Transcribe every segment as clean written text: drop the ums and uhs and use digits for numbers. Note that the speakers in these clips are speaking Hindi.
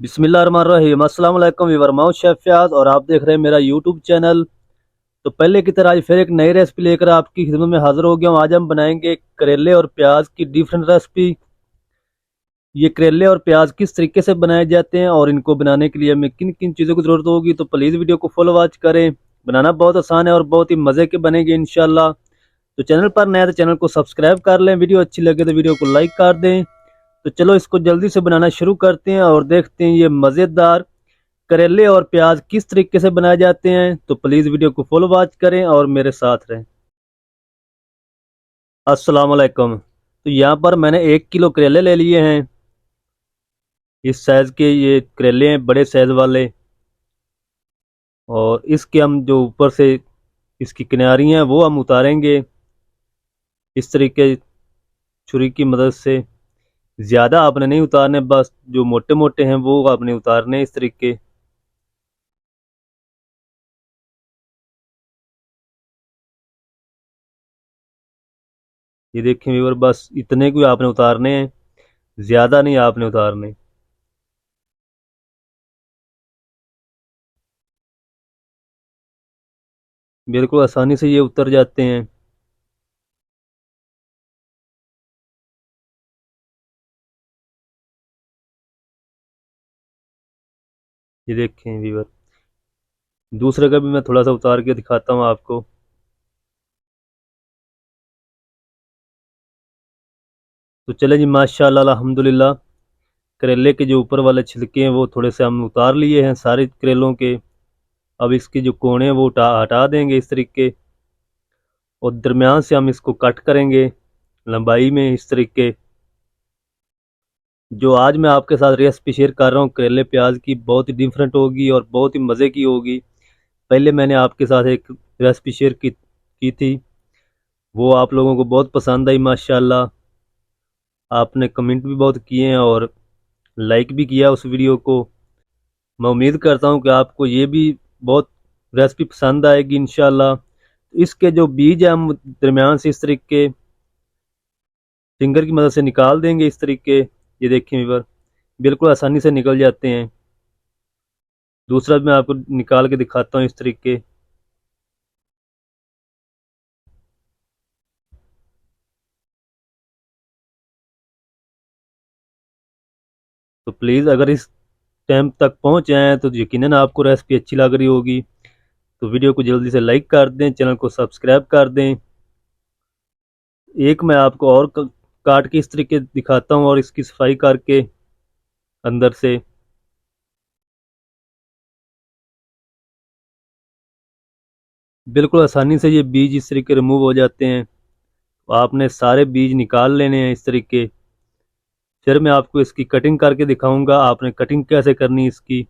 बिस्मिल्लाहिर्रहमानिर्रहीम। अस्सलाम वालेकुम व्यूअर, मैं हूं शेफ फयाज और आप देख रहे हैं मेरा यूट्यूब चैनल। तो पहले की तरह आज फिर एक नई रेसिपी लेकर आपकी खिदमत में हाजिर हो गया हूं। आज हम बनाएंगे करेले और प्याज की डिफरेंट रेसिपी। ये करेले और प्याज किस तरीके से बनाए जाते हैं और इनको बनाने के लिए हमें किन किन चीज़ों की ज़रूरत होगी, तो प्लीज़ वीडियो को फुल वॉच करें। बनाना बहुत आसान है और बहुत ही मज़े के बनेंगे इंशाल्लाह। तो चैनल पर नया तो चैनल को सब्सक्राइब कर लें, वीडियो अच्छी लगे तो वीडियो को लाइक कर दें। तो चलो इसको जल्दी से बनाना शुरू करते हैं और देखते हैं ये मज़ेदार करेले और प्याज किस तरीके से बनाए जाते हैं। तो प्लीज़ वीडियो को फुल वॉच करें और मेरे साथ रहें। अस्सलाम वालेकुम। तो यहाँ पर मैंने 1 किलो करेले ले लिए हैं। इस साइज़ के ये करेले हैं, बड़े साइज़ वाले। और इसके हम जो ऊपर से इसकी किनारी हैं वो हम उतारेंगे इस तरीके छुरी की मदद से। ज़्यादा आपने नहीं उतारने, बस जो मोटे मोटे हैं वो आपने उतारने इस तरीके। ये देखें व्यूअर, बस इतने को आपने उतारने हैं, ज़्यादा नहीं आपने उतारने। बिल्कुल आसानी से ये उतर जाते हैं। ये देखें व्यूअर, दूसरे का भी मैं थोड़ा सा उतार के दिखाता हूँ आपको। तो चले जी, माशाल्लाह अल्हम्दुलिल्लाह। करेले के जो ऊपर वाले छिलके हैं वो थोड़े से हम उतार लिए हैं सारे करेलों के। अब इसके जो कोने हैं वो हटा देंगे इस तरीके। और दरमियान से हम इसको कट करेंगे लंबाई में इस तरीके। जो आज मैं आपके साथ रेसिपी शेयर कर रहा हूँ करेले प्याज की, बहुत ही डिफरेंट होगी और बहुत ही मज़े की होगी। पहले मैंने आपके साथ एक रेसिपी शेयर की थी, वो आप लोगों को बहुत पसंद आई माशाल्लाह। आपने कमेंट भी बहुत किए हैं और लाइक भी किया उस वीडियो को। मैं उम्मीद करता हूँ कि आपको ये भी बहुत रेसिपी पसंद आएगी इंशाल्लाह। इसके जो बीज है हम दरमियान से इस तरीके फिंगर की मदद से निकाल देंगे इस तरीके। ये देखें व्यूअर, बिल्कुल आसानी से निकल जाते हैं। दूसरा भी मैं आपको निकाल के दिखाता हूँ इस तरीके। तो प्लीज़ अगर इस टाइम तक पहुँच आए हैं तो यकीनन आपको रेसिपी अच्छी लग रही होगी। तो वीडियो को जल्दी से लाइक कर दें, चैनल को सब्सक्राइब कर दें। एक मैं आपको और काट के इस तरीके दिखाता हूँ और इसकी सफाई करके अंदर से। बिल्कुल आसानी से ये बीज इस तरीके रिमूव हो जाते हैं। तो आपने सारे बीज निकाल लेने हैं इस तरीके। फिर मैं आपको इसकी कटिंग करके दिखाऊंगा, आपने कटिंग कैसे करनी इसकी।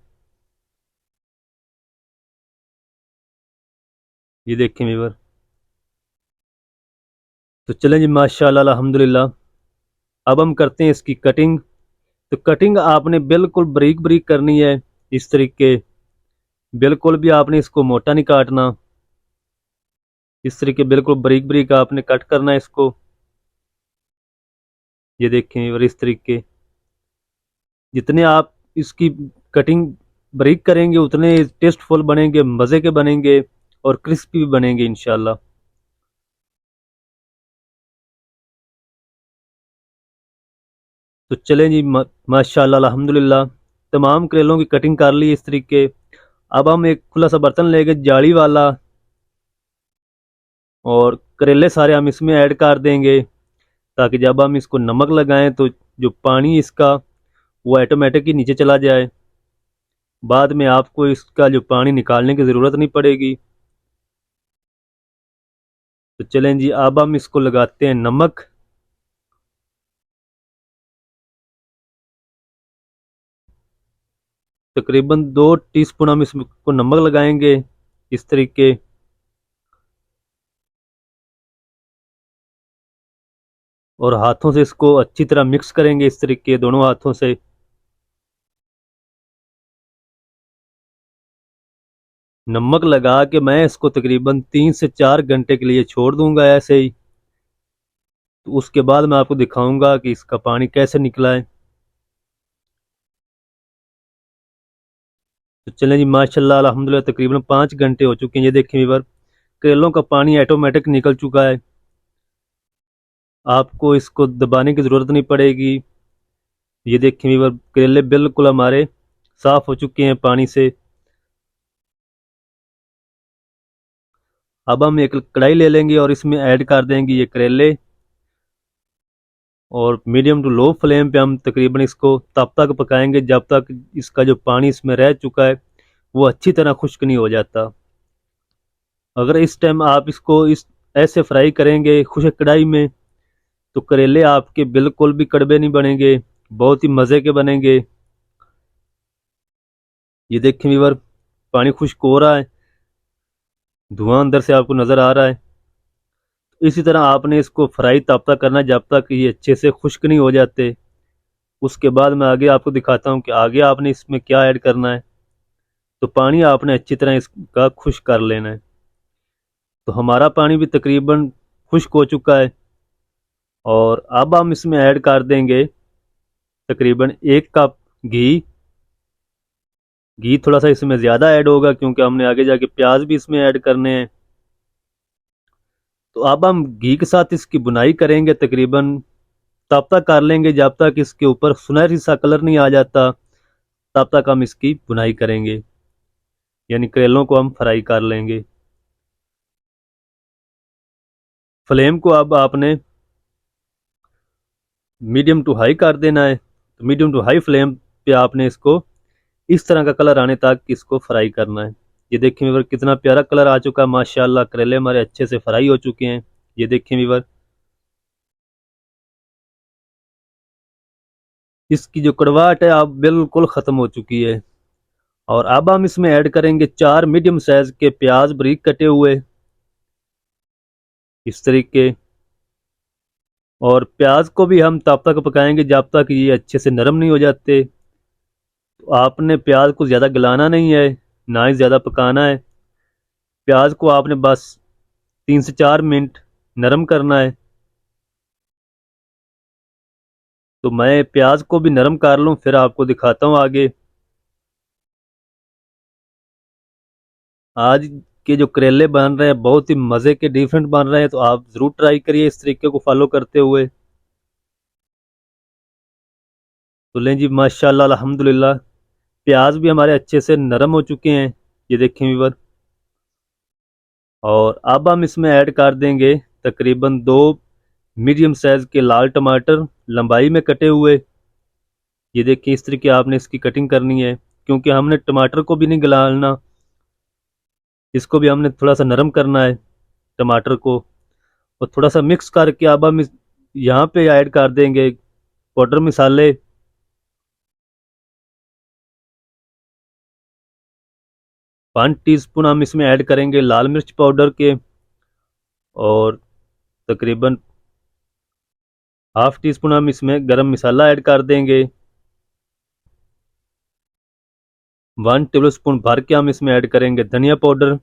ये देखें व्यूअर। तो चलें जी, माशाल्लाह अल्हम्दुलिल्लाह। अब हम करते हैं इसकी कटिंग। तो कटिंग आपने बिल्कुल बारीक बारीक करनी है इस तरीके। बिल्कुल भी आपने इसको मोटा नहीं काटना। इस तरीके बिल्कुल बारीक बारीक आपने कट करना है इसको। ये देखें, और इस तरीके जितने आप इसकी कटिंग बारीक करेंगे उतने टेस्टफुल बनेंगे, मज़े के बनेंगे और क्रिस्पी भी बनेंगे इंशाल्लाह। तो चलें जी, माशाल्लाह अल्हम्दुलिल्लाह। तमाम करेलों की कटिंग कर ली इस तरीके। अब हम एक खुला सा बर्तन लेके जाली वाला, और करेले सारे हम इसमें ऐड कर देंगे ताकि जब हम इसको नमक लगाएं तो जो पानी इसका वो ऑटोमेटिक ही नीचे चला जाए। बाद में आपको इसका जो पानी निकालने की ज़रूरत नहीं पड़ेगी। तो चलें जी, अब हम इसको लगाते हैं नमक। तकरीबन 2 टीस्पून हम इसको नमक लगाएंगे इस तरीके। और हाथों से इसको अच्छी तरह मिक्स करेंगे इस तरीके, दोनों हाथों से। नमक लगा के मैं इसको तकरीबन 3 से 4 घंटे के लिए छोड़ दूंगा ऐसे ही। तो उसके बाद मैं आपको दिखाऊंगा कि इसका पानी कैसे निकला है। तो चलें जी, माशाल्लाह अल्हम्दुलिल्लाह तकरीबन 5 घंटे हो चुके हैं। ये देखें व्यूअर, करेलों का पानी ऑटोमेटिक निकल चुका है। आपको इसको दबाने की ज़रूरत नहीं पड़ेगी। ये देखें व्यूअर, करेले बिल्कुल हमारे साफ़ हो चुके हैं पानी से। अब हम एक कढ़ाई ले लेंगे और इसमें ऐड कर देंगे ये करेले, और मीडियम टू लो फ्लेम पे हम तकरीबन इसको तब तक पकाएंगे जब तक इसका जो पानी इसमें रह चुका है वो अच्छी तरह खुश्क नहीं हो जाता। अगर इस टाइम आप इसको इस ऐसे फ्राई करेंगे खुश्क कढ़ाई में, तो करेले आपके बिल्कुल भी कड़वे नहीं बनेंगे, बहुत ही मज़े के बनेंगे। ये देखें व्यूअर, पानी खुश्क हो रहा है, धुआं अंदर से आपको नज़र आ रहा है। इसी तरह आपने इसको फ्राई तब तक करना है जब तक ये अच्छे से खुश्क नहीं हो जाते। उसके बाद मैं आगे आपको दिखाता हूँ कि आगे आपने इसमें क्या ऐड करना है। तो पानी आपने अच्छी तरह इसका खुश्क कर लेना है। तो हमारा पानी भी तकरीबन खुश्क हो चुका है, और अब हम इसमें ऐड कर देंगे तकरीबन 1 कप घी। घी थोड़ा सा इसमें ज़्यादा ऐड होगा क्योंकि हमने आगे जाके प्याज भी इसमें ऐड करने हैं। तो अब हम घी के साथ इसकी बुनाई करेंगे, तकरीबन तब तक कर लेंगे जब तक इसके ऊपर सुनहरी सा कलर नहीं आ जाता, तब तक हम इसकी बुनाई करेंगे, यानी करेलों को हम फ्राई कर लेंगे। फ्लेम को अब आपने मीडियम टू हाई कर देना है। तो मीडियम टू हाई फ्लेम पे आपने इसको इस तरह का कलर आने तक इसको फ्राई करना है। ये देखें व्यूअर, कितना प्यारा कलर आ चुका है माशाल्लाह, करेले हमारे अच्छे से फ्राई हो चुके हैं। ये देखें व्यूअर, इसकी जो कड़वाहट है अब बिल्कुल ख़त्म हो चुकी है। और अब हम इसमें ऐड करेंगे 4 मीडियम साइज के प्याज बारीक कटे हुए, इस तरीके। और प्याज को भी हम तब तक पकाएंगे जब तक ये अच्छे से नरम नहीं हो जाते। तो आपने प्याज को ज़्यादा गलाना नहीं है, ना ही ज़्यादा पकाना है। प्याज को आपने बस 3 से 4 मिनट नरम करना है। तो मैं प्याज को भी नरम कर लूँ फिर आपको दिखाता हूँ आगे। आज के जो करेले बन रहे हैं बहुत ही मज़े के डिफरेंट बन रहे हैं, तो आप ज़रूर ट्राई करिए इस तरीके को फॉलो करते हुए। तो लें जी, माशाल्लाह अल्हम्दुलिल्लाह, प्याज भी हमारे अच्छे से नरम हो चुके हैं। ये देखें व्यूअर, और अब हम इसमें ऐड कर देंगे तकरीबन 2 मीडियम साइज के लाल टमाटर लंबाई में कटे हुए। ये देखिए, इस तरीके आपने इसकी कटिंग करनी है, क्योंकि हमने टमाटर को भी नहीं गलाना, इसको भी हमने थोड़ा सा नरम करना है टमाटर को। और थोड़ा सा मिक्स करके अब हम यहाँ पे ऐड कर देंगे पाउडर मसाले। 1 टीस्पून हम इसमें ऐड करेंगे लाल मिर्च पाउडर के, और तकरीबन ½ टीस्पून हम इसमें गरम मसाला ऐड कर देंगे। 1 टेबल स्पून भर के हम इसमें ऐड करेंगे धनिया पाउडर,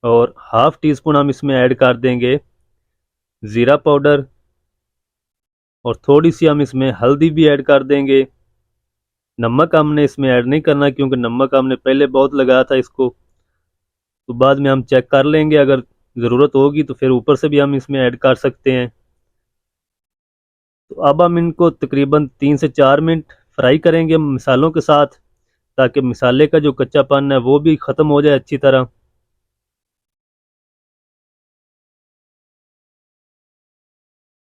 और ½ टीस्पून हम इसमें ऐड कर देंगे ज़ीरा पाउडर, और थोड़ी सी हम इसमें हल्दी भी ऐड कर देंगे। नमक हमने इसमें ऐड नहीं करना क्योंकि नमक हमने पहले बहुत लगाया था इसको, तो बाद में हम चेक कर लेंगे, अगर ज़रूरत होगी तो फिर ऊपर से भी हम इसमें ऐड कर सकते हैं। तो अब हम इनको तकरीबन 3 से 4 मिनट फ्राई करेंगे मसालों के साथ, ताकि मसाले का जो कच्चापन है वो भी ख़त्म हो जाए अच्छी तरह।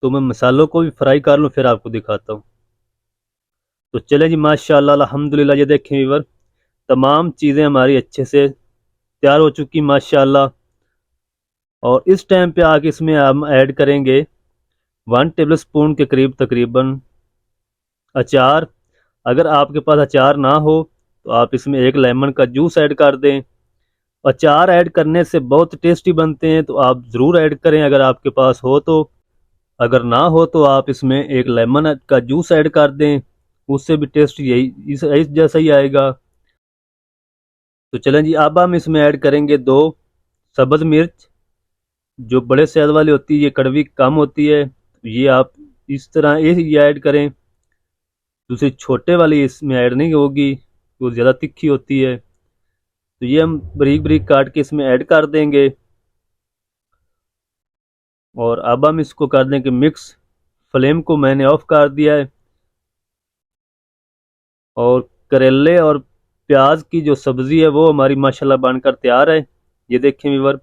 तो मैं मसालों को भी फ्राई कर लूँ फिर आपको दिखाता हूँ। तो चले जी, माशाल्लाह अल्हम्दुलिल्लाह, ये देखें व्यूअर, तमाम चीज़ें हमारी अच्छे से तैयार हो चुकी माशाल्लाह। और इस टाइम पे आके इसमें हम ऐड करेंगे 1 टेबल स्पून के करीब तकरीबन अचार। अगर आपके पास अचार ना हो तो आप इसमें 1 लेमन का जूस ऐड कर दें। अचार ऐड करने से बहुत टेस्टी बनते हैं, तो आप ज़रूर ऐड करें अगर आपके पास हो तो। अगर ना हो तो आप इसमें 1 लेमन का जूस ऐड कर दें, उससे भी टेस्ट यही इस जैसा ही आएगा। तो चलें जी, अब हम इसमें ऐड करेंगे 2 सब्ज़ मिर्च, जो बड़े साइज वाली होती है, ये कड़वी कम होती है, तो ये आप इस तरह ये ऐड करें। दूसरी छोटे वाली इसमें ऐड नहीं होगी, वो ज़्यादा तिखी होती है। तो ये हम बारीक बारीक काट के इसमें ऐड कर देंगे और अब हम इसको कर देंगे मिक्स। फ्लेम को मैंने ऑफ कर दिया है और करेले और प्याज की जो सब्ज़ी है वो हमारी माशाल्लाह बनकर तैयार है। ये देखें व्यूअर,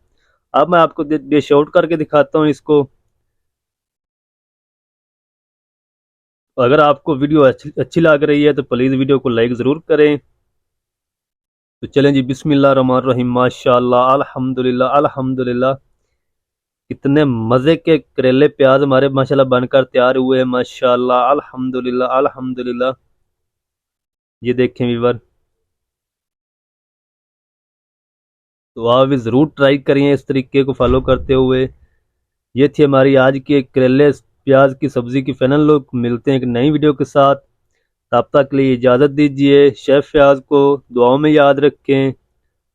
अब मैं आपको डिश आउट करके दिखाता हूँ इसको। अगर आपको वीडियो अच्छी लग रही है तो प्लीज़ वीडियो को लाइक ज़रूर करें। तो चलें जी, बिस्मिल्लाह रहमान रहीम, माशाल्लाह, अल्हम्दुलिल्लाह अल्हम्दुलिल्लाह। कितने मज़े के करेले प्याज हमारे माशाल्लाह बनकर तैयार हुए हैं, माशाल्लाह, अल्हम्दुलिल्लाह अल्हम्दुलिल्लाह। ये देखें व्यूअर, तो आप भी ज़रूर ट्राई करिए इस तरीके को फॉलो करते हुए। ये थी हमारी आज की एक करेले प्याज की सब्ज़ी की फाइनल लुक। मिलते हैं एक नई वीडियो के साथ, तब तक के लिए इजाज़त दीजिए। शेफ़ प्याज को दुआओं में याद रखें।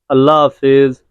अल्लाह हाफिज़।